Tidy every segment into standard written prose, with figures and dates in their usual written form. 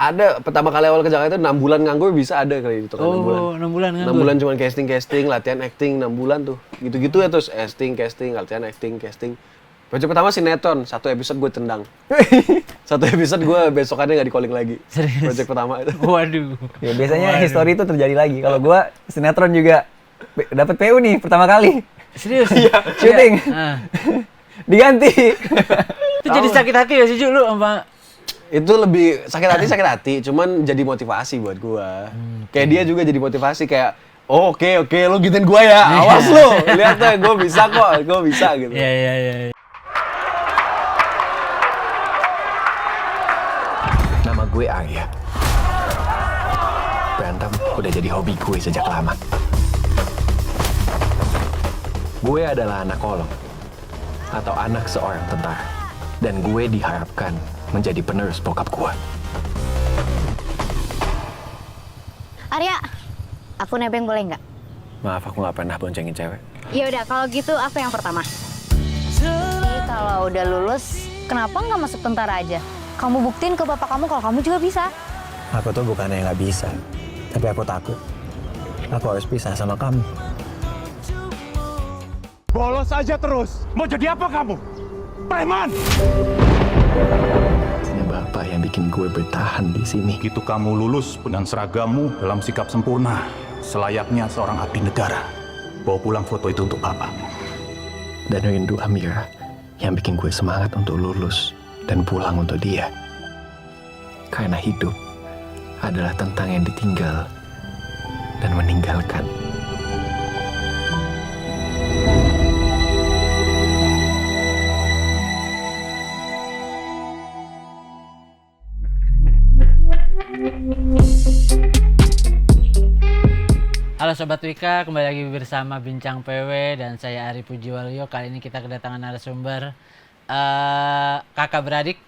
Ada pertama kali awal ke Jakarta itu 6 bulan nganggur bisa ada kali itu kan 6 bulan. 6 bulan nganggur. 6 bulan cuma casting, latihan acting 6 bulan tuh. Gitu-gitu ya terus casting, latihan acting. Project pertama sinetron, 1 episode gue tendang. 1 episode gue besokannya nggak di-calling lagi. Serius? Project pertama itu. Waduh. Ya biasanya history itu terjadi lagi. Kalau gua sinetron juga dapat PU nih pertama kali. Serius? Syuting. Ah. Diganti. Itu jadi sakit hati ya sih Ju lu sama Itu lebih sakit hati, cuman jadi motivasi buat gua. Kayak dia juga jadi motivasi kayak, oh, oke, lu gituin gua ya, awas lu, lihat deh, gua bisa gitu. Iya. Nama gue Arya. Berantem udah jadi hobi gue sejak lama. Gue adalah anak kolong, atau anak seorang tentara. Dan gue diharapkan menjadi penerus bokap gue. Arya, aku nebeng boleh nggak? Maaf, aku nggak pernah boncengin cewek. Ya udah, kalau gitu aku yang pertama. Jadi kalau udah lulus, kenapa nggak masuk tentara aja? Kamu buktiin ke bapak kamu kalau kamu juga bisa. Aku tuh bukannya nggak bisa, tapi aku takut. Aku harus pisah sama kamu. Bolos aja terus. Mau jadi apa kamu? Preman! Ini bapak yang bikin gue bertahan di sini. Begitu kamu lulus dengan seragammu dalam sikap sempurna, selayaknya seorang abdi negara. Bawa pulang foto itu untuk bapak. Dan rindu Amira yang bikin gue semangat untuk lulus dan pulang untuk dia. Karena hidup adalah tentang yang ditinggal dan meninggalkan. Halo Sobat Wika, kembali lagi bersama Bincang PW dan saya Ari Pujiwaluyo. Kali ini kita kedatangan narasumber kakak beradik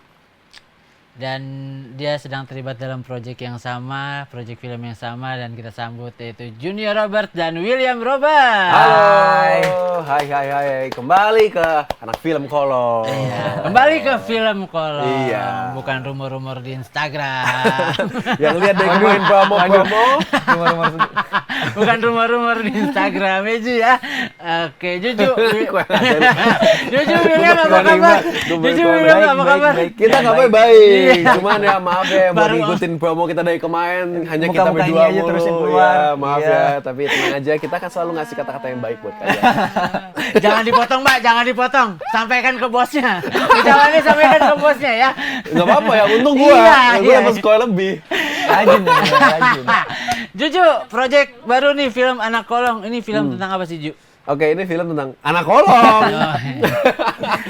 dan dia sedang terlibat dalam proyek yang sama, proyek film yang sama, dan kita sambut yaitu Junior Robert dan William Robert. Halo, hai, kembali ke anak film kolong. Iya, kembali ke film kolong. Iya. Bukan rumor-rumor di Instagram. Yang lihat deh kemarin promo. Bukan rumor-rumor di Instagram ya Ju ya. Oke, Juju. Juju William apa kabar? Juju William apa kabar? Kita kabar baik. Iya. Cuman ya maaf ya buat Baru- ngikutin promo kita dari kemarin hanya kita Muka-mukanya berdua aja mulu. terusin keluar. Ya, maaf Iya. ya, tapi tenang aja kita kan selalu ngasih kata-kata yang baik buat kalian. Jangan dipotong, Mbak, jangan dipotong. Sampaikan ke bosnya. Ucapannya sampaikan ke bosnya ya. Enggak apa-apa ya, untung gua. Iya, Gua iya. dapat skor lebih. Rajin ya, rajin. Juju, project baru nih film Anak Kolong. Ini film tentang apa sih, Ju? Oke, ini film tentang anak kolong.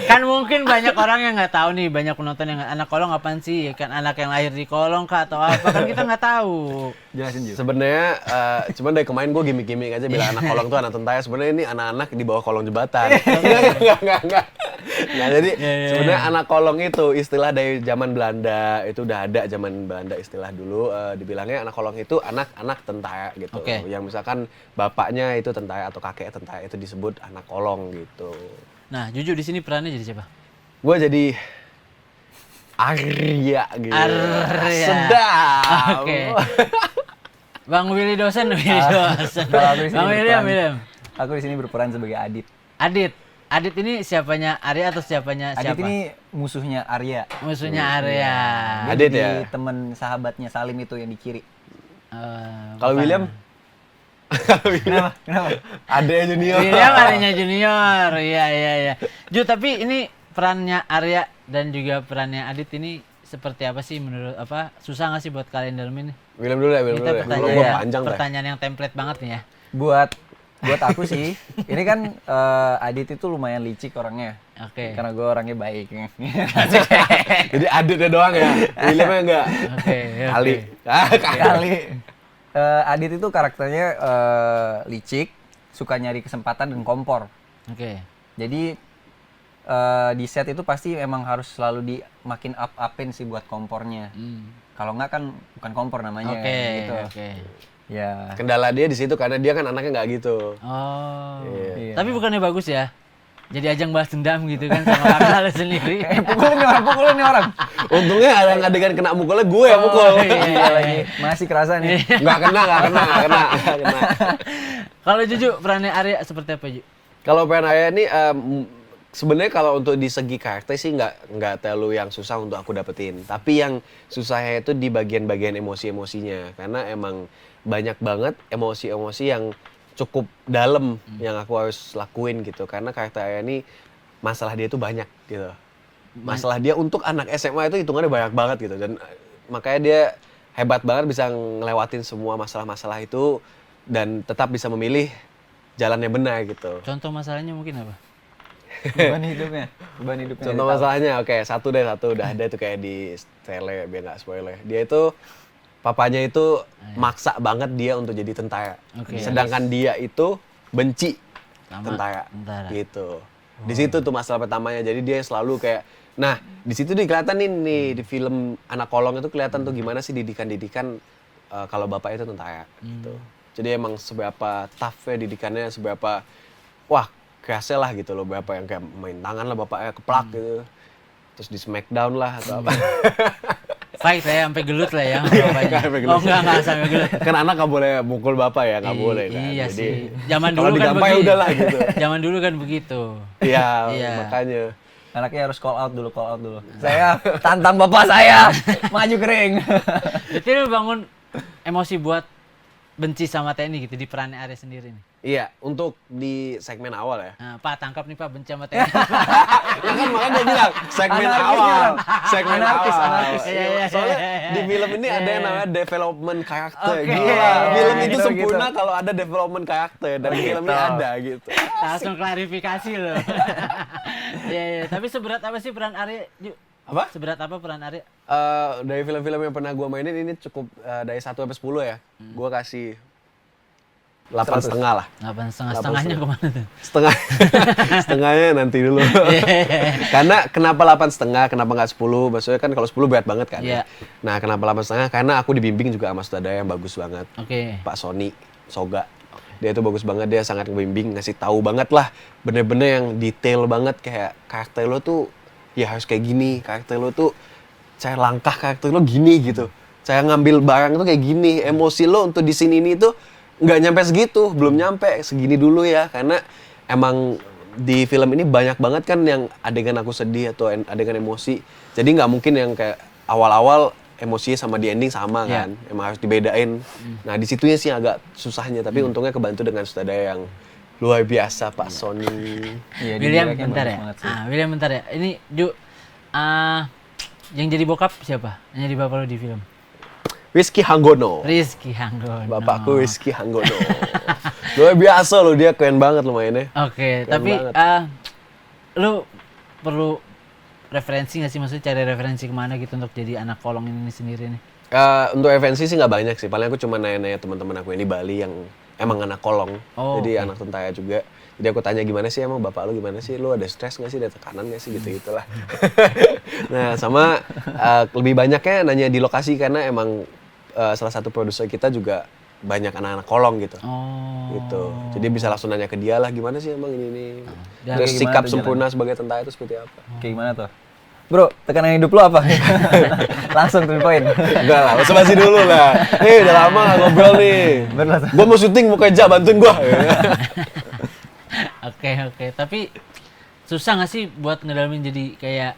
Kan mungkin banyak orang yang nggak tahu nih, banyak penonton yang anak kolong apaan sih? Kan anak yang lahir di kolong kah atau apa? Kan kita nggak tahu. Jelasin Ju. Sebenarnya cuman dari kemarin gue gimmick-gimmick aja bilang anak kolong tuh anak tentara. Sebenarnya ini anak-anak di bawah kolong jembatan. Enggak. Nah, jadi sebenarnya anak kolong itu istilah dari zaman Belanda. Itu udah ada zaman Belanda istilah dulu. Dibilangnya anak kolong itu anak-anak tentara gitu. Oke. Yang misalkan bapaknya itu tentara atau kakek tentara itu disebut anak kolong gitu. Nah, Juju di sini perannya jadi siapa? Gue jadi Arya gitu. Arya. Sedap. Oke. Bang Willy dosen. Kalau aku di sini Bang William. Aku di sini berperan sebagai Adit. Adit ini siapanya Arya atau siapanya siapa? Adit ini musuhnya Arya. Musuhnya Arya. Dia Adit jadi ya? teman sahabatnya Salim itu yang di kiri. Kalau Bukan. William? Kenapa? Adanya junior. William adanya junior. Iya. Ju, tapi ini perannya Arya dan juga perannya Adit ini seperti apa sih menurut apa? Susah nggak sih buat kalian dalam ini? William dulu ya, William Kita dulu ya. pertanyaan, Kalau gua panjang dah. pertanyaan yang template banget nih ya. Buat aku sih, ini kan Adit itu lumayan licik orangnya. Oke. Karena gue orangnya baik. Jadi Aditnya doang ya, Williamnya enggak. Oke. Kali. Kali. Adit itu karakternya licik, suka nyari kesempatan dan kompor. Oke. Jadi di set itu pasti emang harus selalu makin up-upin sih buat kompornya. Kalau nggak kan bukan kompor namanya gitu. Oke. Ya. Kendala dia di situ karena dia kan anaknya nggak gitu. Oh. Iya. Iya. Tapi bukannya bagus ya? jadi ajang balas dendam gitu kan sama kakak lu sendiri. Pukulin nih orang. Untungnya ada yang adegan kena mukulnya gue yang mukul. Iya lagi. Masih kerasa nih. Nggak kena. Kalau Juju perannya Arya seperti apa, Ju? Kalau peran Arya ini sebenarnya kalau untuk di segi karakter sih nggak terlalu yang susah untuk aku dapetin. Tapi yang susahnya itu di bagian-bagian emosi-emosinya. Karena emang banyak banget emosi-emosi yang cukup dalam yang aku harus lakuin gitu. Karena karakter Arya ini masalah dia tuh banyak gitu. Masalah dia untuk anak SMA itu hitungannya banyak banget gitu. Dan makanya dia hebat banget bisa ngelewatin semua masalah-masalah itu dan tetap bisa memilih jalan yang benar gitu. Contoh masalahnya mungkin apa? Beban hidupnya. Contoh masalahnya, oke, satu udah ada tuh kayak di trailer biar nggak spoiler. Dia itu papanya itu maksa banget dia untuk jadi tentara. Sedangkan dia itu benci tentara. Gitu. Di situ tuh masalah pertamanya. Jadi dia selalu kayak, nah di situ kelihatan nih di film Anak Kolong itu kelihatan tuh gimana sih didikan kalau bapak itu tentara. Gitu. Jadi emang seberapa tough-nya didikannya, seberapa wah kerasnya lah gitu loh, berapa yang kayak main tangan lah bapaknya keplak gitu, terus di smackdown lah atau apa. Fight ya, sampai gelut lah ya bapaknya. Oh enggak sampai gelut. Kan anak nggak boleh mukul bapak ya, nggak boleh kan. Iya jadi, sih. Zaman dulu kalau kan begitu. Udahlah gitu. Zaman dulu kan begitu. Iya, makanya. Anaknya harus call out dulu. Saya tantang bapak saya, maju kering. Jadi lu bangun emosi buat benci sama TNI gitu di perannya Arya sendiri nih. Iya, untuk di segmen awal ya. Nah, Pak tangkap nih Pak benci sama TNI. Ya kan makanya dia bilang segmen awal. Segmen Anarkis. Iya. Soalnya di film ini ada yang namanya development karakter. Oke. Gila, film itu Gitu, sempurna gitu. kalau ada development karakter dan film ini ada gitu. Langsung klarifikasi loh. Iya. Tapi seberat apa sih peran Arya, Ju? Apa? Seberat apa peran Arya? Dari film-film yang pernah gue mainin ini cukup dari 1 sampai 10 ya. Gue kasih 8,5 lah. 8,5-setengahnya kemana tuh? Setengahnya nanti dulu. Karena kenapa 8,5, kenapa nggak 10? Maksudnya kan kalau 10 berat banget kan. Iya. Nah kenapa 8,5? Karena aku dibimbing juga sama sutradara yang bagus banget. Oke. Pak Sony Soga. Dia itu bagus banget, dia sangat ngebimbing, ngasih tahu banget lah. Bener-bener yang detail banget kayak karakter lo tuh ya harus kayak gini. Karakter lo tuh cara langkah karakter lo gini gitu. Cara ngambil barang tuh kayak gini. Emosi lo untuk di sini ini tuh nggak nyampe segitu, belum nyampe segini dulu ya, karena emang di film ini banyak banget kan yang adegan aku sedih atau adegan emosi, jadi nggak mungkin yang kayak awal-awal emosinya sama di ending sama kan, emang harus dibedain. Nah di situnya sih agak susahnya, tapi untungnya kebantu dengan sutradara yang luar biasa Pak Sony. Iya, William bentar ya. William bentar ya. Ini Ju, yang jadi bokap siapa? Yang jadi bapak lo di film? Rizky Hanggono. Rizky Hanggono. Bapakku Rizky Hanggono. Luar biasa loh, dia keren banget lo mainnya. Oke, tapi lu perlu referensi nggak sih? Maksudnya cari referensi kemana gitu untuk jadi anak kolong ini sendiri nih? Untuk referensi sih nggak banyak sih. Paling aku cuma nanya-nanya teman-teman aku yang di Bali yang emang anak kolong. Jadi anak tentara juga. Jadi aku tanya gimana sih emang bapak lu gimana sih? Lu ada stres nggak sih? Ada tekanan nggak sih? Gitu-gitulah. Nah sama lebih banyaknya nanya di lokasi karena emang salah satu produser kita juga banyak anak-anak kolong gitu. Gitu. Jadi bisa langsung nanya ke dia lah gimana sih emang ini. Terus sikap sempurna sebagai tentara itu seperti apa? Kayak gimana tuh? Bro, tekanan hidup lu apa? Langsung to the point. Enggak lah, basa-basi dulu lah. Udah lama gak ngobrol nih. Gua mau syuting, mau kerja, bantuin gua. Oke. Tapi susah nggak sih buat ngedalamin jadi kayak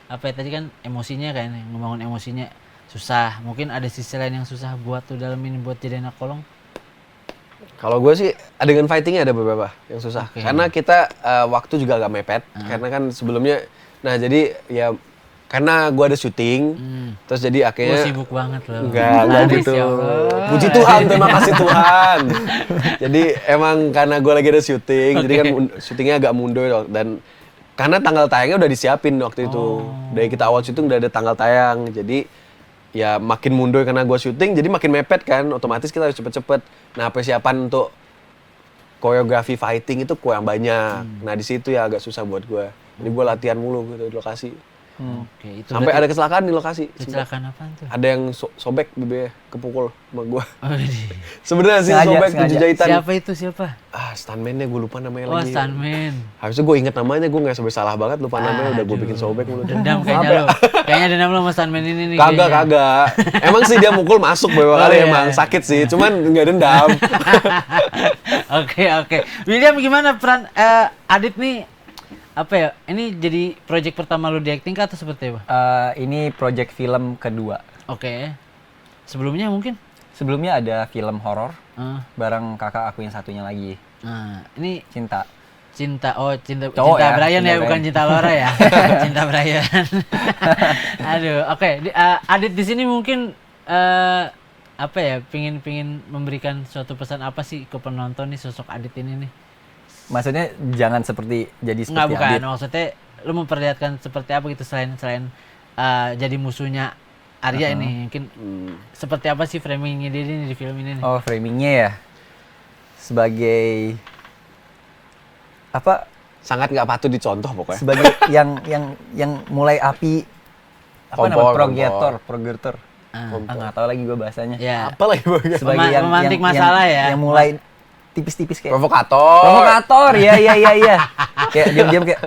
apa ya tadi kan emosinya kan, ngebangun emosinya susah. Mungkin ada sisi lain yang susah buat tuh dalamin buat jadi anak kolong. Kalau gue sih adegan fightingnya ada beberapa yang susah. Karena kita waktu juga agak mepet. Karena kan sebelumnya, nah jadi ya karena gue ada syuting, terus jadi akhirnya sibuk banget loh. Enggak gitu. Puji Tuhan, terima kasih Tuhan. Jadi emang karena gue lagi ada syuting, jadi kan syutingnya agak mundur dan karena tanggal tayangnya udah disiapin waktu itu. Dari kita awal syuting udah ada tanggal tayang, jadi ya makin mundur karena gue syuting, jadi makin mepet kan, otomatis kita harus cepet-cepet. Nah persiapan untuk koreografi fighting itu kurang banyak. Nah di situ ya agak susah buat gue. Jadi gue latihan mulu gitu di lokasi. Oke, itu Sampai berarti ada kecelakaan di lokasi. kecelakaan apaan tuh? Ada yang sobek bibirnya, kepukul sama gua. Oh, Sebenarnya sih Sengaja, sobek 7 sengaja. jahitan. siapa itu siapa? Stuntman-nya gue lupa namanya Oh, lagi. stuntman. Harusnya gue inget namanya, gue nggak sampai salah banget lupa namanya, udah gue bikin sobek mulutnya. Dendam kayaknya lo. Kayaknya dendam lo sama stuntman ini nih. Kagak, kayaknya. kagak. Emang sih dia mukul masuk beberapa kali iya. emang sakit sih, cuman nggak dendam. Oke. William, gimana peran Adit nih? Apa ya? Ini jadi project pertama lo di acting kah atau seperti apa? Ini project film kedua. Oke. Sebelumnya mungkin? Sebelumnya ada film horor Ah, bareng kakak aku yang satunya lagi, nah, ini Cinta. cinta Cowok cinta ya, Brian cinta ya, bukan Brian. cinta Laura ya. Cinta Brian. Aduh, oke. Adit di sini mungkin apa ya? Pingin memberikan suatu pesan apa sih ke penonton nih sosok Adit ini nih? Maksudnya jangan jadi Enggak, seperti bukan. Adit. Maksudnya lu memperlihatkan seperti apa gitu selain jadi musuhnya Arya ini. Mungkin seperti apa sih framingnya dia ini di film ini nih? Oh, framingnya ya sebagai apa? Sangat nggak patut dicontoh pokoknya. Sebagai yang mulai api apa Kompor, namanya? Progertor. Ah. Nggak tahu lagi gue bahasanya. Ya. Apa lagi bagian? Sebagai Memantik masalah ya. Yang mulai tipis-tipis kayak Provokator. provokator. Iya. Kayak diam-diam kayak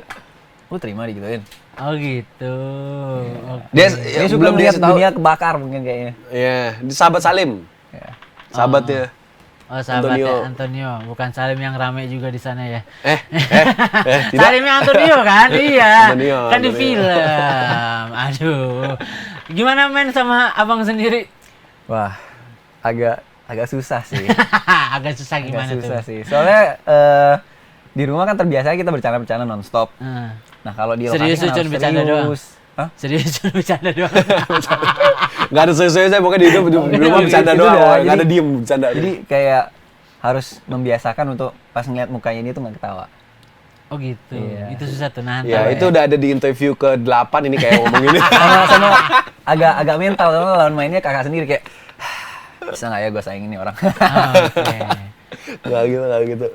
lu terima digituin. Oh gitu. Oke. Dia Dia suka belum melihat dia tahu. dunia kebakar mungkin kayaknya. Iya, di sahabat Salim. Ya. Sahabatnya. Oh, sahabatnya Antonio. Antonio, bukan Salim yang rame juga di sana ya. Tidak. Salimnya Antonio kan? Iya. Antonio, Kan di Antonio. film. Aduh. Gimana main sama abang sendiri? Wah, agak susah sih. Agak susah gimana Agak susah tuh? sih. Soalnya di rumah kan terbiasa kita bercanda-bercanda nonstop. Ah. Nah, kalau di Serius lokasi kan tuh, harus cuma bercanda doang? serius. Hah? Serius cuma bercanda doang. Nggak ada serius-seriusnya, pokoknya di hidup di rumah bercanda Itu doang. dah. Nggak ada Jadi- diem bercanda. Jadi kayak harus membiasakan untuk pas ngeliat mukanya dia tuh nggak ketawa. Oh gitu. Iya. Itu susah tuh nahan. Ya, tawa itu udah ada di interview ke-8 ini kayak ngomong ini. Sama agak mental karena lawan mainnya kakak sendiri kayak bisa nggak ya gue sayangin nih orang. Oh, oke. Nggak gitu.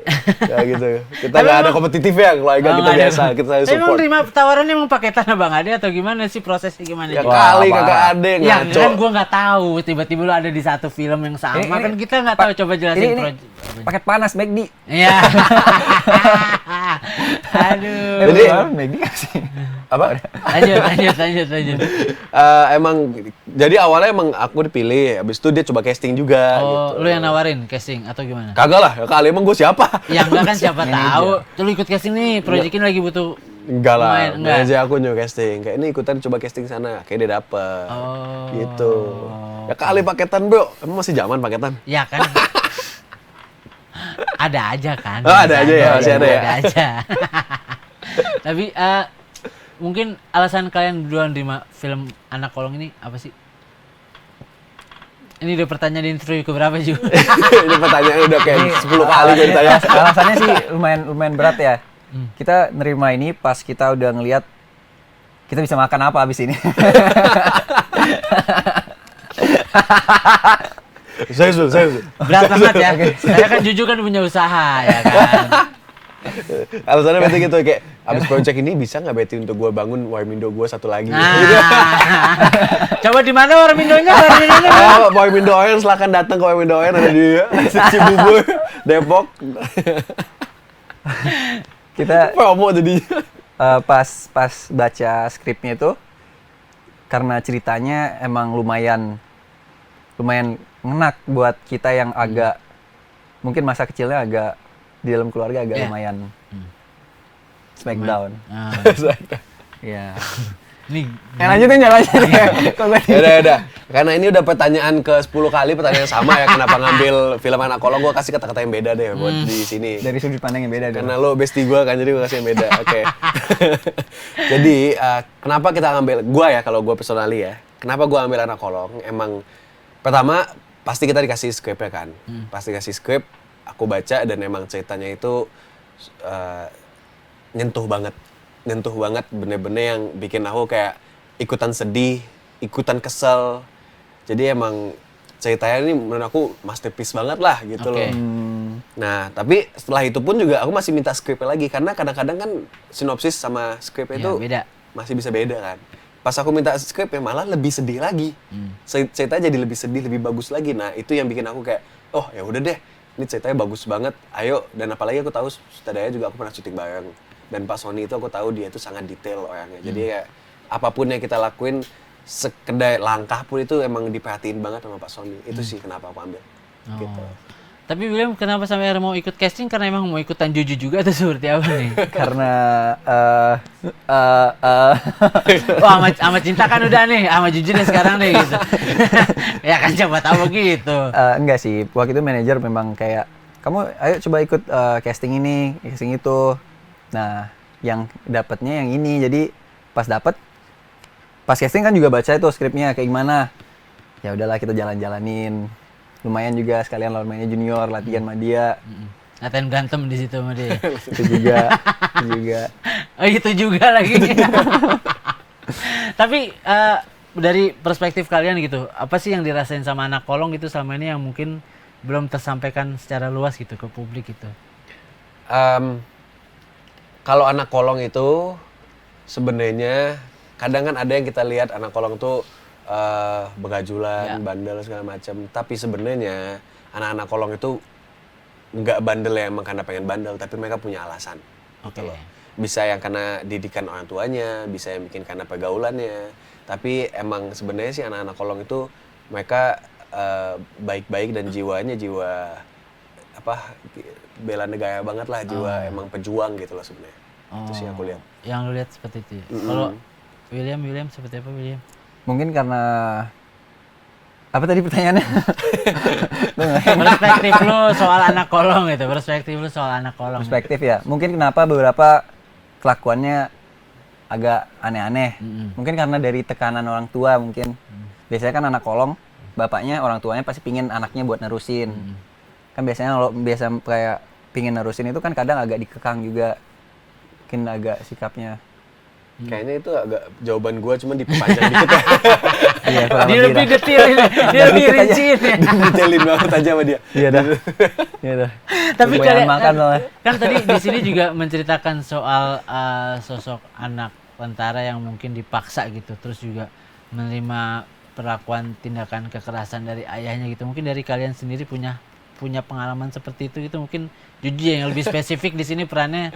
Kita nggak ada kompetitif ya, keluarga kita nggak ada. biasa, kita saling Tapi emang support. terima tawarannya emang paketan Bang Ade atau gimana sih prosesnya gimana? Ya juga? kali Wah, kakak ade Ya ngaco. kan gua nggak tahu, tiba-tiba lu ada di satu film yang sama, Ini- kan kita nggak tahu, coba jelasin ini project. paket panas McD. Iya. Aduh. Jadi- McD nggak sih? Apa? Lanjut. Emang jadi awalnya emang aku dipilih, habis itu dia coba casting juga Oh, gitu. lu yang nawarin casting atau gimana? Kagak lah, kali emang gue siapa? Ya enggak kan siapa tahu. Lu ikut casting nih, project ini lagi butuh Enggak lah, pemain, enggak. aja aku nyuruh casting. Kayak ini ikutan coba casting sana, kayak dia dapet. Oh. Gitu. Ya kali paketan bro, emang masih zaman paketan? Ya kan. Ada aja kan. Oh, ada aja ya, masih ada ya. Ada aja. Tapi mungkin alasan kalian berdua nerima film Anak Kolong ini apa sih? Ini udah pertanyaan di interview keberapa juga? Ini pertanyaannya udah kayak 10 kali gue ditanya. Alasannya sih lumayan berat ya. Kita nerima ini pas kita udah ngelihat kita bisa makan apa abis ini. Saya. Berat banget ya. Saya kan jujur kan punya usaha ya kan. Alasannya berarti gitu, kayak abis project ini bisa nggak Betty untuk gue bangun Warmindo gue satu lagi? Nah. Coba di mana Warmindonya? Oh, Warmindo Oyen, silakan datang ke Warmindo Oyen, ada di Cibubur, Depok. Kita Promo jadinya. pas baca skripnya itu karena ceritanya emang lumayan ngenak buat kita yang agak mungkin masa kecilnya agak di dalam keluarga agak Yeah. lumayan smackdown. Nah, Iya. ini Lanjutin. Udah. Karena ini udah pertanyaan ke 10 kali, pertanyaan yang sama ya, kenapa ngambil film Anak Kolong, gue kasih kata-kata yang beda deh buat di sini. Dari sudut pandang yang beda Karena lo bestie gue kan, jadi gue kasih yang beda. Oke. Jadi, kenapa kita ngambil, gue ya, kalau gue personally ya, kenapa gue ambil Anak Kolong, emang pertama, pasti kita dikasih skripnya kan. Pasti kasih skrip, aku baca, dan emang ceritanya itu nyentuh banget, bener-bener yang bikin aku kayak ikutan sedih, ikutan kesel. Jadi emang ceritanya ini menurut aku masterpiece banget lah gitu Oke. loh. Nah, tapi setelah itu pun juga aku masih minta skripnya lagi, karena kadang-kadang kan sinopsis sama skripnya Ya, itu beda. masih bisa beda kan. pas aku minta skrip ya malah lebih sedih lagi. Ceritanya jadi lebih sedih, lebih bagus lagi. Nah itu yang bikin aku kayak, oh ya udah deh, ini ceritanya bagus banget, ayo. Dan apalagi aku tahu sutradaranya juga aku pernah syuting bareng. Dan Pak Sony itu aku tahu dia itu sangat detail orangnya. Jadi ya apapun yang kita lakuin, sekedar langkah pun itu emang diperhatiin banget sama Pak Sony. Itu sih kenapa aku ambil. Gitu. Tapi William kenapa sampai akhirnya mau ikut casting? Karena emang mau ikutan Juju juga atau seperti apa nih? Karena Wah, sama cinta kan udah nih, sama Juju deh sekarang deh gitu. Ya kan siapa tahu begitu. enggak sih, waktu itu manajer memang kayak, kamu ayo coba ikut casting ini, casting itu. Nah, yang dapatnya yang ini. Jadi pas casting kan juga baca itu skripnya kayak gimana. Ya udahlah kita jalan-jalanin. Lumayan juga sekalian lawan mainnya junior, latihan sama dia. Ngatain berantem di situ sama dia. Itu juga. Oh itu juga lagi. Tapi dari perspektif kalian gitu, apa sih yang dirasain sama anak kolong gitu selama ini yang mungkin belum tersampaikan secara luas gitu ke publik gitu? Kalau anak kolong itu sebenarnya kadang kan ada yang kita lihat anak kolong tuh begajulan, bandel segala macam. Tapi sebenarnya anak-anak kolong itu nggak bandel ya emang karena pengen bandel, tapi mereka punya alasan. Gitu loh. Bisa yang karena didikan orang tuanya, bisa yang bikin karena pergaulannya. Tapi emang sebenarnya sih anak-anak kolong itu mereka baik-baik dan jiwanya jiwa bela negara banget lah, jiwa emang pejuang gitu loh sebenarnya. Itu sih aku lihat. Yang lu lihat seperti itu. Kalau William seperti apa William? Mungkin karena apa tadi pertanyaannya? Perspektif lu soal anak kolong gitu, perspektif lu soal anak kolong. Perspektif ya. Mungkin kenapa beberapa kelakuannya agak aneh-aneh. Mungkin karena dari tekanan orang tua mungkin. Biasanya kan anak kolong, bapaknya, orang tuanya pasti pingin anaknya buat nerusin. Kan biasanya kalau biasa kayak pingin nerusin itu kan kadang agak dikekang juga. Mungkin agak sikapnya. Kayaknya itu agak jawaban gue cuma diperpanjang dikit ya. Iya, Dia lebih detail ini, dia lebih rinci ini. Detailin banget aja sama dia. Iya dah. Iya dah. Tapi Kebanyakan kalian makan soalnya. kan tadi di sini juga menceritakan soal sosok anak tentara yang mungkin dipaksa gitu, terus juga menerima perlakuan tindakan kekerasan dari ayahnya gitu. Mungkin dari kalian sendiri punya pengalaman seperti itu gitu, mungkin Juju yang lebih spesifik di sini perannya.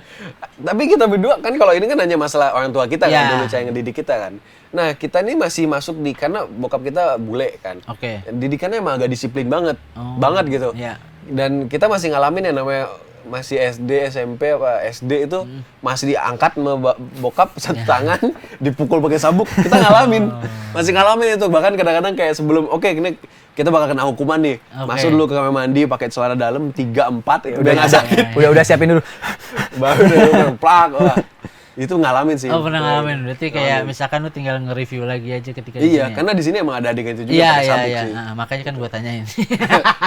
Tapi kita berdua kan kalau ini kan hanya masalah orang tua kita Ya. kan, dulu cara ngedidik kita kan. Nah kita ini masih masuk karena bokap kita bule kan. Oke. Didikannya emang agak disiplin banget, Oh, banget gitu. iya. Dan kita masih ngalamin yang namanya masih SD, SMP, apa SD itu masih diangkat sama bokap satu tangan, dipukul pakai sabuk. Kita ngalamin, masih ngalamin itu. Bahkan kadang-kadang kayak sebelum, oke, ini kita bakal kena hukuman nih. Masuk dulu ke kamar mandi, pakai celana dalam 3-4 ya. Udah nggak ada. Udah siapin dulu. Baru udah plak. Wah. Itu ngalamin sih. Oh pernah ngalamin, berarti kayak misalkan lu tinggal nge-review lagi aja ketika di Iya, sini ya? karena di sini emang ada adegan itu juga Iya, pakai iya, sabuk iya. sih. Nah, makanya kan gua tanyain.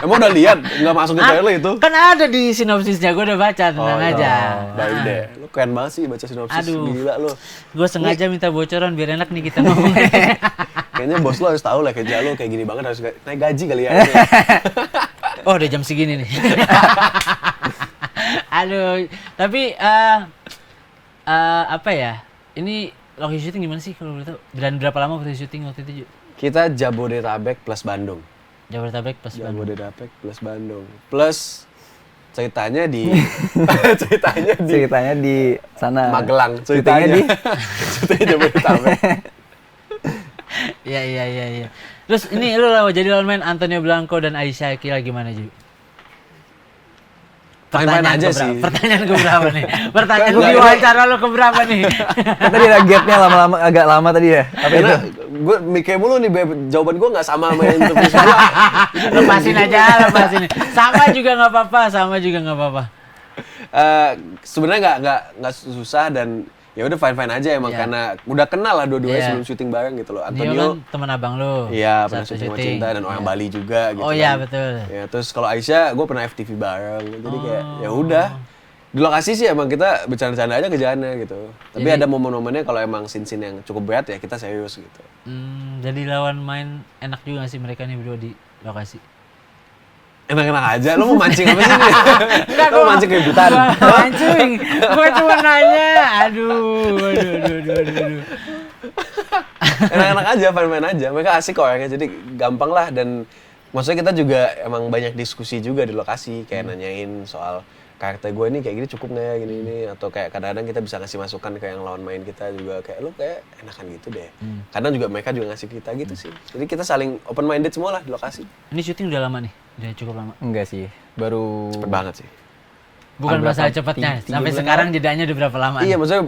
Emang udah lihat? Nggak masuk ke trailer itu? Kan ada di sinopsisnya, gua udah baca, tenang aja. Baik deh. Lu keren banget sih baca sinopsis. Aduh. Gila lu. Gua sengaja minta bocoran biar enak nih kita ngomongnya. Kayaknya bos lu harus tahu lah kerja lu kayak gini banget, harus naik gaji kali ya. Oh, udah jam segini nih. Aduh, tapi apa ya? Ini lokasi syuting gimana sih kalau boleh tahu? Dan berapa lama berarti syuting waktu itu? Ju? Kita Jabodetabek plus Bandung. Jabodetabek pas Bandung. Jabodetabek plus Bandung. Plus ceritanya di Ceritanya di sana. Magelang. Ceritanya di Ceritanya Jabodetabek. Iya. Terus ini lu jadi lawan main Antonio Blanco dan Aisyah Akila gimana, Ju? Fine-fine aja sih. Pertanyaan keberapa nih? Pertanyaan gue diwawancara lo keberapa nih? tadi ada gapnya lama-lama agak lama tadi ya. Apa itu? Karena gue mikir mulu nih, jawaban gue nggak sama yang interview semua. Lepasin aja, lepasin. Sama juga nggak apa-apa. Sebenarnya nggak susah dan ya udah fine aja emang karena udah kenal lah dua-duanya sebelum syuting bareng gitu loh. Dia Antonio kan teman abang lo. iya pernah syuting sama Cinta dan orang Bali juga gitu. Oh iya betul. Ya terus kalau Aisyah gue pernah FTV bareng, jadi kayak ya udah di lokasi sih emang kita bercanda-canda aja kerjaannya gitu. Tapi ada momen-momennya kalau emang scene-scene yang cukup berat ya kita serius gitu. Jadi lawan main enak juga gak sih mereka nih berdua di lokasi? Enak-enak aja, lo mau mancing apa sih nih? Enggak, Lo mancing keributan? Mancing, gue cuma nanya. Aduh. Enak-enak aja, main-main aja. Mereka asik kok orangnya, jadi gampang lah. Dan maksudnya kita juga emang banyak diskusi juga di lokasi, kayak nanyain soal karakter gue ini kayak gini cukup nggak ya gini, atau kayak kadang-kadang kita bisa ngasih masukan ke yang lawan main kita juga, kayak lu kayak enakan gitu deh. Kadang juga mereka juga ngasih kita gitu sih. Jadi kita saling open minded semua lah di lokasi. Ini syuting udah lama nih? Udah cukup lama? Enggak sih, baru Cepet banget sih. Bukan Berapa? masalah cepatnya, 3 sampai bulan sekarang jedanya udah berapa lama? Iya, maksudnya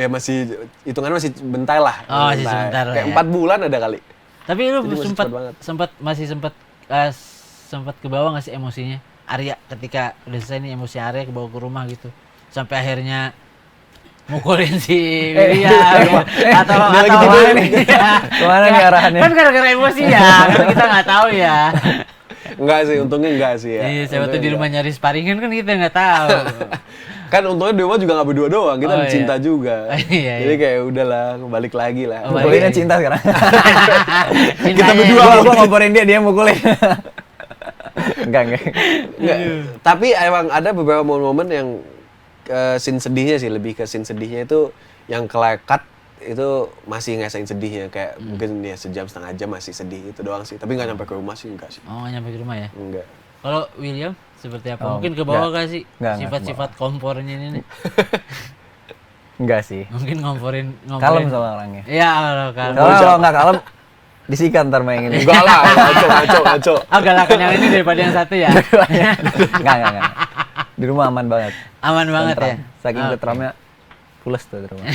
masih hitungannya masih bentar lah. Oh, masih sebentar lah Kayak ya. 4 bulan ada kali. Tapi lu Jadi masih sempat cepet banget. sempat ke bawah nggak sih emosinya Arya ketika udah selesai nih, emosi Arya ke bawah ke rumah gitu sampai akhirnya mukulin si William atau lagi atau tidur apa nih. nih? Kemana nih arahannya? Kan gara-gara emosi ya, kan kita nggak tahu ya. Enggak sih, untungnya enggak sih ya. Iya, siapa tuh Untungnya di rumah enggak. nyari sparingan kan kita nggak tahu. Kan untungnya di rumah juga nggak berdua doang, kita Oh, iya. cinta juga. Iya, Jadi iya. kayak udahlah, balik lagi lah. Oh, mukulinnya balik. cinta sekarang. Cintanya berdua yang- kalau gua ngomporin dia mukulin. Enggak. Enggak. Tapi emang ada beberapa momen-momen yang scene sedihnya sih, lebih ke scene sedihnya itu yang kelekat itu masih ngerasain sedihnya, kayak mungkin ya sejam setengah jam masih sedih itu doang sih. Tapi nggak nyampe ke rumah sih, enggak sih. Oh, nggak nyampe ke rumah ya. Enggak. Kalau William seperti apa? Oh, Mungkin ke bawah nggak. gak sih Nggak ke sifat-sifat kompornya ini nih? Enggak sih. Mungkin ngomporin. Kalem sama orangnya. Iya, kalau kalem. Soalnya kalau nggak kalem disikat ntar main ini. Enggak lah, ngaco. Oh, galakan yang ini daripada yang satu ya. Enggak. Di rumah aman banget. Aman banget ya. Tentram. Saking Oke. tentramnya pules tuh di rumah.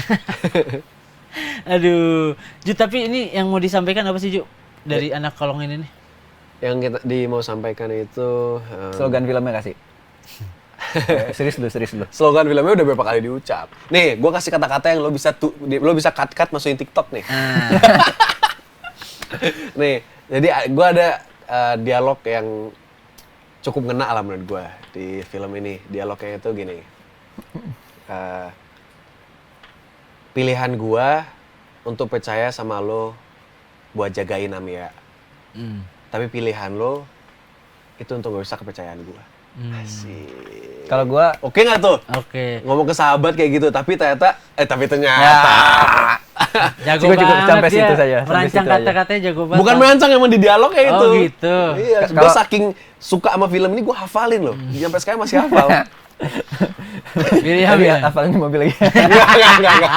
Aduh, Ju, tapi ini yang mau disampaikan apa sih, Ju? Dari anak kolong ini nih. Yang kita mau sampaikan itu Slogan filmnya kasih. Serius dulu. slogan filmnya udah berapa kali diucap. Nih, gua kasih kata-kata yang lo bisa cut masukin TikTok nih. Nih, jadi gue ada dialog yang cukup ngena lah menurut gue di film ini. Dialognya itu gini. Pilihan gue untuk percaya sama lo buat jagain Amira. Tapi pilihan lo itu untuk ngerusak kepercayaan gue. Asik. Kalau gua Oke nggak tuh? Oke. Ngomong ke sahabat kayak gitu, tapi ternyata Jago Cukup, banget sampai dia. situ saja, sampai Merancang situ aja. kata-katanya jago banget. bukan merancang, emang di dialog kayak Oh, itu. gitu. Iya, gue Kalau- saking suka sama film ini gue hafalin loh. Sampai sekarang masih hafal. William tapi ya. hafalin di mobil lagi. Enggak.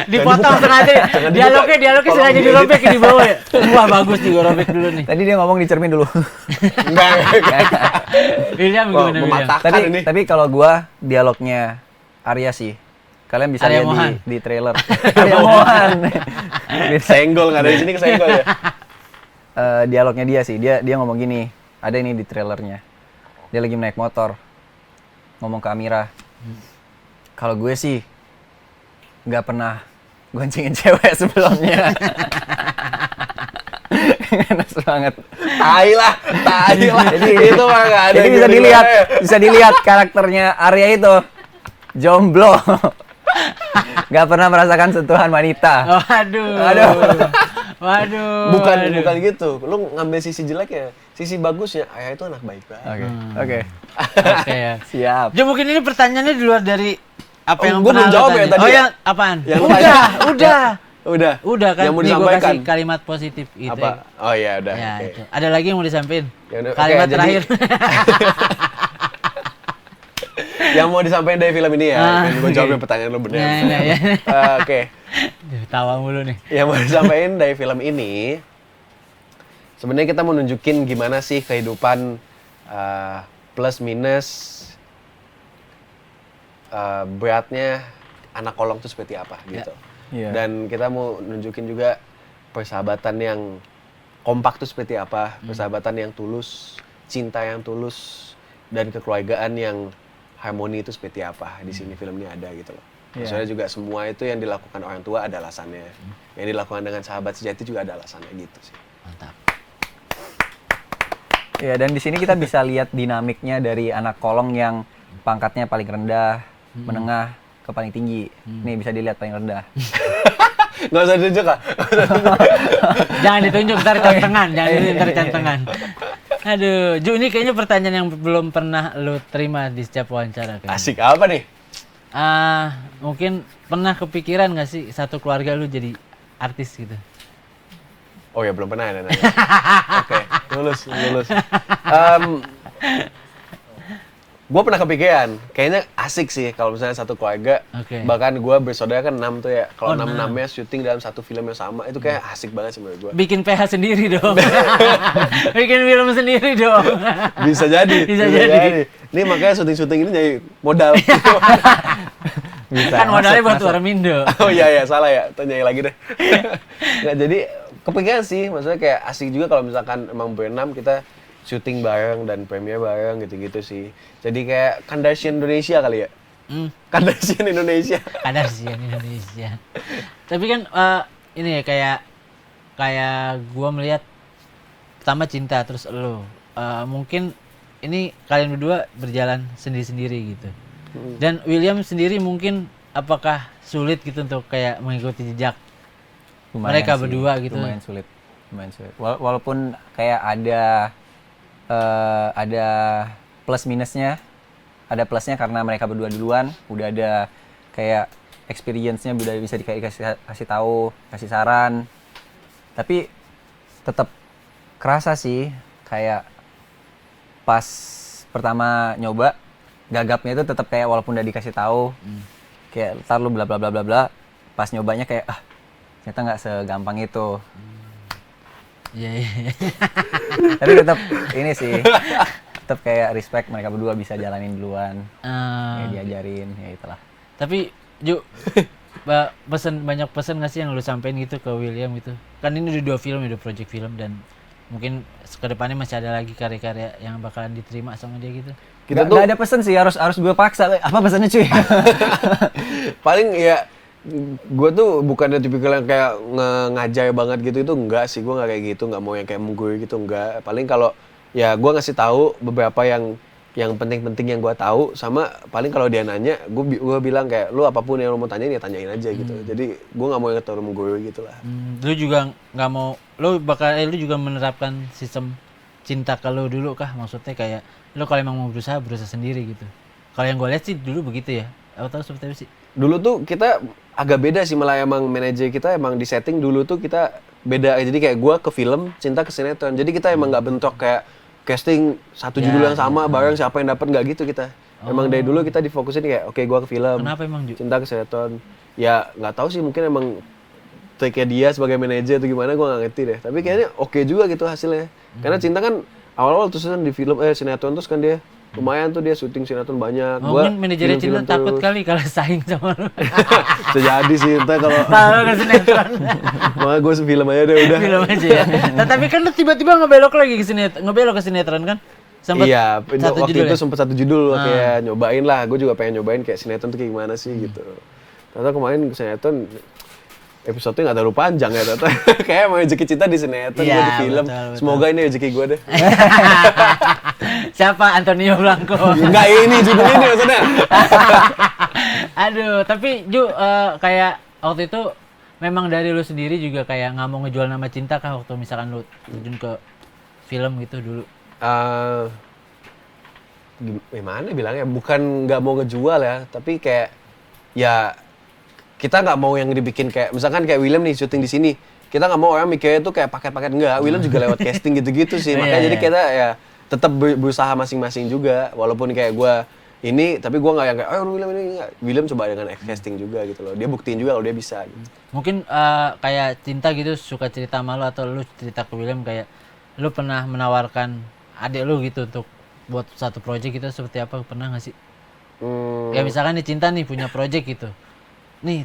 Dipotong sengaja. Dialognya Tolong sengaja diedit. dirobek di bawah ya. Wah, bagus juga robek dulu nih. Tadi dia ngomong di cermin dulu. Enggak. William Wah, gimana William? mematahkan ini. tapi kalau gua dialognya Arya sih. Kalian bisa Arya lihat Mohan. di trailer. Arya Mohan. Senggol nggak dari sini ke senggol ya. Dialognya dia sih. Dia ngomong gini. Ada ini di trailernya. Dia lagi naik motor. Ngomong ke Amira. Kalau gue sih nggak pernah goncengin cewek sebelumnya. Ganas banget. Tai lah. Jadi Itu mah nggak ada. Jadi bisa gimana-gimana ya. dilihat karakternya Arya itu jomblo. Nggak pernah merasakan sentuhan wanita. Waduh. Waduh. Bukan gitu. Lu ngambil sisi jeleknya, sisi bagusnya. Ayah itu anak baik banget. Oke. Oke ya. Siap. Jo, mungkin ini pertanyaannya di luar dari apa Oh, yang gua pernah belum lo jawab ya tanya. tadi Oh ya? ya, apaan? Yang lu Udah. Udah Udah kan, Yang mau nih gue disampaikan. kasih kalimat positif gitu. apa? Oh iya udah. Ya, oke. itu. Ada lagi yang mau disampaikan? Ya udah, oke, Kalimat jadi- terakhir. Yang mau disampaikan dari film ini ya. Ah, Kan gue oke. jawabin pertanyaan lu bener. Ya. Oke. Tawa mulu nih. Yang mau disampaikan dari film ini, sebenarnya kita mau nunjukin gimana sih kehidupan plus minus beratnya anak kolong itu seperti apa gitu. Iya. Dan kita mau nunjukin juga persahabatan yang kompak itu seperti apa, persahabatan yang tulus, cinta yang tulus, dan kekeluargaan yang harmoni itu seperti apa. Di sini film ini ada gitu loh. Iya. Maksudnya juga semua itu yang dilakukan orang tua ada alasannya. Yang dilakukan dengan sahabat sejati juga ada alasannya gitu sih. Mantap. Ya, dan di sini kita bisa lihat dinamiknya dari anak kolong yang pangkatnya paling rendah, menengah, ke paling tinggi. Nih bisa dilihat paling rendah. Nggak usah ditunjuk ah. Jangan ditunjuk, ntar cantengan. Jangan ditunjuk, ntar cantengan. Aduh, Ju, ini kayaknya pertanyaan yang belum pernah lu terima di setiap wawancara. kayaknya. Asik apa nih? Mungkin pernah kepikiran gak sih satu keluarga lu jadi artis gitu? Oh ya, belum pernah ya nanya. Oke, lulus. Gue pernah kepikiran, kayaknya asik sih kalau misalnya satu keluarga. Oke. Bahkan gue bersaudara kan 6 tuh ya. Kalau Oh, 6-6-nya syuting dalam satu film yang sama, itu kayak asik banget sih menurut gue. Bikin PH sendiri dong. Bikin film sendiri dong. Bisa jadi. Bisa jadi. Ini makanya syuting-syuting ini jadi modal. Bisa. Kan modalnya buat masuk. Warmindo. Oh iya, salah ya. Tanyai lagi deh. Nggak, jadi kepikiran sih. Maksudnya kayak asik juga kalau misalkan emang berenam kita syuting bareng dan premiere bareng gitu-gitu sih. Jadi kayak Kardashian Indonesia kali ya. Kardashian Indonesia. Kardashian Indonesia. Tapi kan ini ya kayak gua melihat pertama cinta terus lo. Mungkin ini kalian berdua berjalan sendiri-sendiri gitu. Dan William sendiri mungkin apakah sulit gitu untuk kayak mengikuti jejak mereka sih, berdua gitu? Lumayan sulit. Walaupun kayak ada plus minusnya. Ada plusnya karena mereka berdua duluan, udah ada kayak experience-nya, udah bisa kasih tahu, kasih saran. Tapi tetap kerasa sih kayak pas pertama nyoba gagapnya itu tetap kayak walaupun udah dikasih tahu kayak ntar lu bla bla bla bla bla, pas nyobanya kayak ternyata nggak segampang itu. Iya. Tapi tetap ini sih, tetap kayak respect mereka berdua bisa jalanin duluan, kayak diajarin, ya itulah. Tapi Ju, banyak pesan nggak sih yang lu sampein gitu ke William gitu? Kan ini udah 2 film, udah project film dan mungkin kedepannya masih ada lagi karya-karya yang bakalan diterima sama dia gitu. Kita tuh ada pesan sih, harus gue paksa. Apa pesannya cuy? Paling ya gue tuh bukannya tipikal yang kayak ngajar banget gitu, itu enggak sih. Gue nggak kayak gitu, nggak mau yang kayak menggurui gitu, enggak. Paling kalau ya gue ngasih tahu beberapa yang penting-penting yang gue tahu, sama paling kalau dia nanya gue bilang kayak lu apapun yang lu mau tanyain ya tanyain aja gitu. Jadi gue nggak mau yang terlalu menggurui gitulah. Lu juga nggak mau, lu juga menerapkan sistem cinta ke lu dulu kah? Maksudnya kayak lu kalau emang mau berusaha sendiri gitu. Kalau yang gue lihat sih dulu begitu ya. Aku tahu seperti apa sih? Dulu tuh kita agak beda sih, malah emang manajer kita emang di setting dulu tuh kita beda. Jadi kayak gue ke film, cinta ke sinetron. Jadi kita emang nggak bentrok kayak casting satu judul yang sama bareng siapa yang dapat, nggak gitu kita. Emang dari dulu kita difokusin kayak oke, gue ke film. Kenapa emang Ju? Cinta ke sinetron. Ya nggak tahu sih, mungkin emang triknya dia sebagai manajer atau gimana, gue nggak ngerti deh. Tapi kayaknya oke juga gitu hasilnya. Karena cinta kan awal-awal terus kan di film sinetron terus kan dia lumayan tuh, dia syuting sinetron banyak. Mungkin manajernya Cinta takut kali kalau saing sama lu. Bisa jadi sih, entah kalau Kalau ke sinetron. malah gue film aja deh udah. Film aja ya. Nah, tapi kan lu tiba-tiba ngebelok ke sinetron kan? Sempet Iya, satu waktu judul itu ya? sempat satu judul kayak nyobain lah. Gue juga pengen nyobain kayak sinetron tuh kayak gimana sih gitu. Ternyata kemarin sinetron episode-nya nggak terlalu panjang ya ternyata. Kayak mau rezeki cinta di sinetron, Iya, gue di film. betul. Semoga ini rezeki gue deh. Siapa? Antonio Blanco. Enggak, ini judul ini maksudnya. Aduh, tapi Ju kayak waktu itu memang dari lu sendiri juga kayak nggak mau ngejual nama cinta kah waktu misalkan lu terjun ke film gitu dulu? Gimana bilangnya? Bukan nggak mau ngejual ya, tapi kayak ya kita nggak mau yang dibikin kayak misalkan kayak William nih syuting di sini, kita nggak mau orang mikirnya tuh kayak paket-paket, enggak. William juga lewat casting gitu-gitu sih, makanya jadi kita ya tetap berusaha masing-masing juga, walaupun kayak gue ini, tapi gue nggak yang kayak William ini enggak. William coba dengan casting juga gitu loh, dia buktiin juga kalau dia bisa gitu. Mungkin kayak cinta gitu suka cerita sama lu atau lu cerita ke William kayak lu pernah menawarkan adik lu gitu untuk buat satu project gitu, seperti apa, pernah nggak sih? Ya misalkan nih Cinta nih punya project gitu. Nih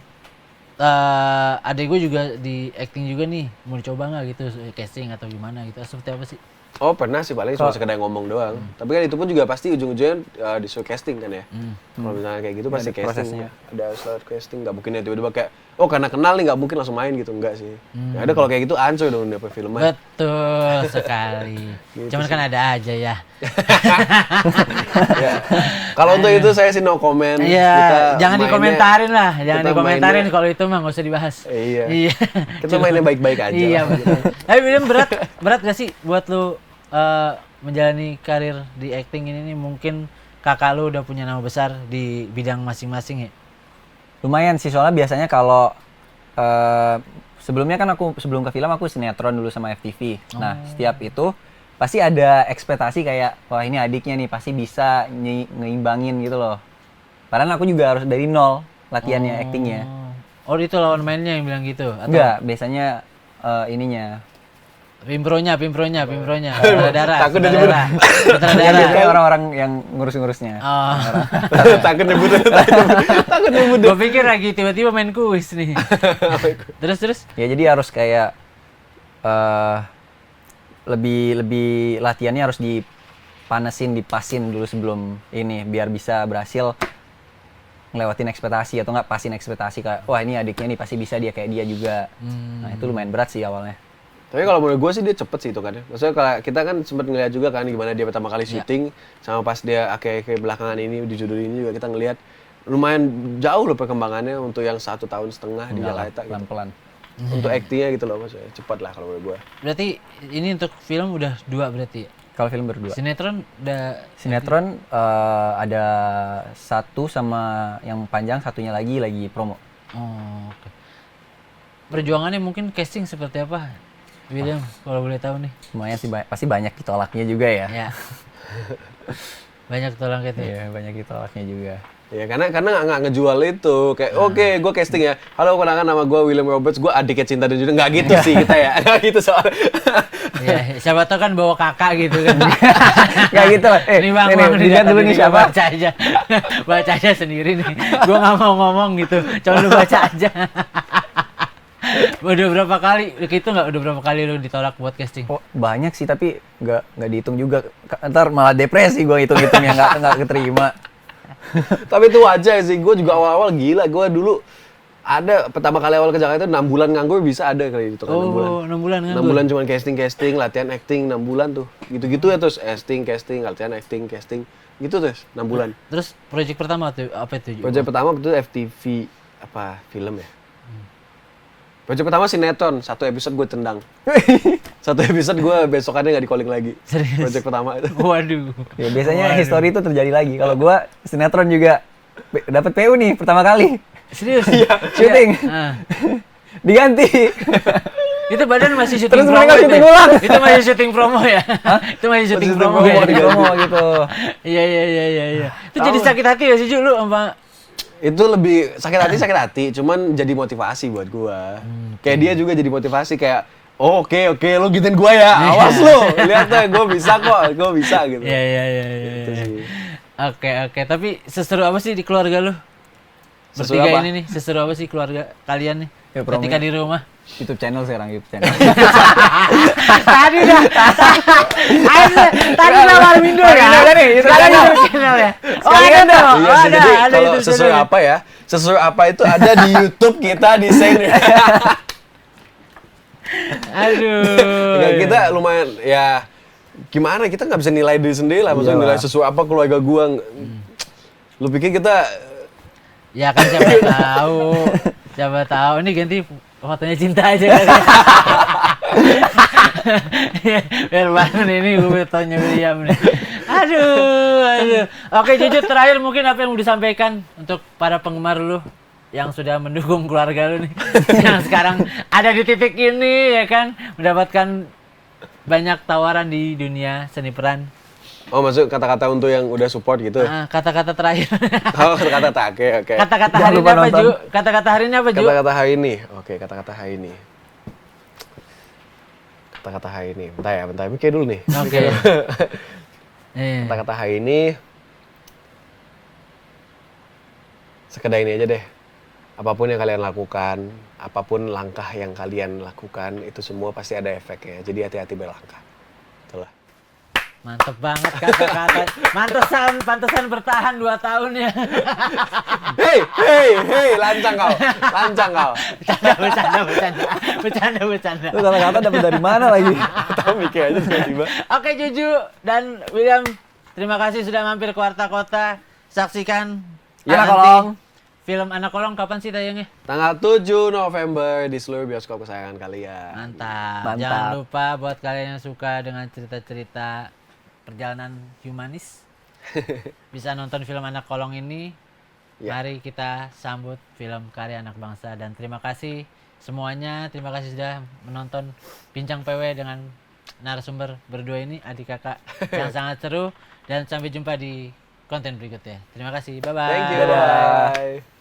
adik gue juga di acting juga nih, mau dicoba nggak gitu casting atau gimana gitu, seperti apa sih? Oh pernah sih, paling cuma sekedar ngomong doang. Tapi kan itu pun juga pasti ujung-ujungnya disuruh casting kan ya. Kalau misalnya kayak gitu pasti casting. prosesnya. Ada slot casting, nggak mungkin ya tiba-tiba kayak oh karena kenal nih nggak mungkin langsung main gitu, enggak sih. Ya ada kalau kayak gitu ancur dong dapet filmnya. Betul sekali. Cuman kan ada aja ya. Ya. Kalau untuk itu saya sih no comment. Iya, jangan mainnya- dikomentarin lah, jangan kita dikomentarin mainnya- kalau itu mah nggak usah dibahas. Iya. Iya. Kita mainnya baik-baik aja. Iya lah. betul. Tapi William berat gak sih buat lu menjalani karir di acting ini nih? Mungkin kakak lu udah punya nama besar di bidang masing-masing ya. Lumayan sih, soalnya biasanya kalau sebelumnya kan sebelum ke film aku sinetron dulu sama FTV. Nah, setiap itu pasti ada ekspektasi kayak, wah ini adiknya nih pasti bisa ngeimbangin gitu loh. Padahal aku juga harus dari nol latihannya, actingnya. Oh itu lawan mainnya yang bilang gitu? Atau Enggak, biasanya ininya. Pimpronya, sutradara, Takut dia nyebut. sutradara. Biasanya orang-orang yang ngurus-ngurusnya. Oh, Takut nyebut. Takut nyebut. gue pikir lagi tiba-tiba main kuis nih. Terus? Ya jadi harus kayak lebih latihannya harus dipanesin, dipasin dulu sebelum ini biar bisa berhasil ngelewatin ekspektasi atau nggak pasin ekspektasi kayak wah ini adiknya nih pasti bisa dia kayak dia juga. Nah itu lumayan berat sih awalnya. Tapi kalau menurut gue sih dia cepet sih itu kan ya. Maksudnya kalau kita kan sempat ngeliat juga kan gimana dia pertama kali syuting sama pas dia akhir-akhir belakangan ini di judul ini juga kita ngeliat lumayan jauh loh perkembangannya untuk yang 1,5 tahun di Jakarta gitu. Pelan-pelan. Untuk actingnya gitu loh maksudnya cepat lah kalau menurut gue. Berarti ini untuk film udah 2 berarti ya? Kalau film berdua. Sinetron udah... Sinetron ada 1 sama yang panjang, satunya lagi promo. Oh, oke. Perjuangannya mungkin casting seperti apa? William, kalau boleh tahu nih. Lumayan sih, pasti banyak ditolaknya juga ya. Ya. Banyak tolong gitu. Iya, banyak ditolaknya juga. Ya karena nggak ngejual itu kayak oke gue casting ya halo kenalkan nama gue William Roberts gue adiknya Cinta dan Juda nggak gitu sih kita ya nggak gitu soalnya. Iya, siapa tahu kan bawa kakak gitu kan. Kayak gitu lah. Ini bang, dilihat dulu nih siapa. Baca aja. Baca aja sendiri nih. Gua nggak mau ngomong gitu. Coba lu baca aja. Udah berapa kali? Udah berapa kali lu ditolak buat casting? Oh, banyak sih tapi nggak dihitung juga. Ntar malah depresi gue hitung-hitungnya nggak keterima. Tapi itu wajar sih gue juga awal-awal gila gue dulu ada pertama kali awal ke Jakarta itu 6 bulan nganggur bisa ada kali itu kan 6 bulan. Oh, 6 bulan nganggur. 6 bulan cuma casting, latihan acting 6 bulan tuh. Gitu-gitu ya terus casting, latihan acting, gitu terus 6 bulan. Terus proyek pertama tuh apa itu? Proyek pertama itu FTV apa film ya? Proyek pertama sinetron, 1 episode gue tendang. 1 episode gue besokannya nggak di calling lagi. Serius? Proyek pertama itu. Waduh. Ya biasanya history itu terjadi lagi. Kalau gue sinetron juga dapat PU nih pertama kali. Serius? Syuting. Ah. Diganti. Itu badan masih syuting Terus promo. mereka syuting itu. ulang. Itu masih syuting promo ya? Itu masih syuting promo ya? Di promo gitu. Iya. Itu jadi sakit hati ya sih Ju lu sama Itu lebih sakit hati, cuman jadi motivasi buat gua. Kayak dia juga jadi motivasi kayak oke, lu gituin gua ya. Awas lu, lihat deh gua bisa kok, gua bisa gitu. Iya. Gitu sih. Oke. Tapi seseru apa sih di keluarga lu? Seseru Bertiga apa? ini nih, seseru apa sih keluarga kalian nih? Ya, promo- Ketika di rumah. YouTube channel sekarang YouTube channel. Tadi dah. Tadi udah Warmindo ya. Sekarang YouTube channel ya. Oh ada tuh. Iya sih, jadi kalau YouTube sesuai channel. apa ya? Sesuai apa itu ada di YouTube kita di sini. Aduh. Ya, kita lumayan ya gimana kita nggak bisa nilai diri sendiri lah, maksudnya nilai sesuai apa keluarga gua. Lu pikir kita Ya kan siapa tahu. Ini ganti fotonya Cinta aja kali. Biar bangun ini gue fotonya William nih. Aduh. Oke, jujur terakhir mungkin apa yang mau disampaikan untuk para penggemar lu yang sudah mendukung keluarga lu nih. Yang sekarang ada di titik ini ya kan, mendapatkan banyak tawaran di dunia seni peran. oh maksud kata-kata untuk yang udah support gitu. Kata-kata terakhir. Oh, kata-kata oke. Kata-kata Jangan hari ini lupa apa, nonton. Ju? Kata-kata hari ini apa, Ju? Kata-kata hari ini. Oke, kata-kata hari ini. Kata-kata hari ini. Bentar, mikir dulu nih. Oke. Iya. Kata-kata hari ini sekedar ini aja deh. Apapun yang kalian lakukan, apapun langkah yang kalian lakukan, itu semua pasti ada efeknya. Jadi hati-hati berlangkah. Itulah. Mantep banget kata-kata. Pantesan bertahan 2 tahun ya. Hei, lancang kau. Bercanda. Lu kata-kata dapat dari mana lagi? Tahu mikir aja tiba-tiba. Oke, Juju dan William, terima kasih sudah mampir ke Warta Kota. Saksikan Anak nanti Kolong. Film Anak Kolong kapan sih tayangnya? Tanggal 7 November di seluruh bioskop kesayangan kalian. Mantap. Mantap. Jangan lupa buat kalian yang suka dengan cerita-cerita perjalanan humanis, bisa nonton film Anak Kolong ini Ya. Mari kita sambut film karya anak bangsa dan terima kasih semuanya. Terima kasih sudah menonton Bincang PW dengan narasumber berdua ini, adik kakak yang sangat seru, dan sampai jumpa di konten berikutnya. Terima kasih. Bye bye. Thank you. Dadah. Bye.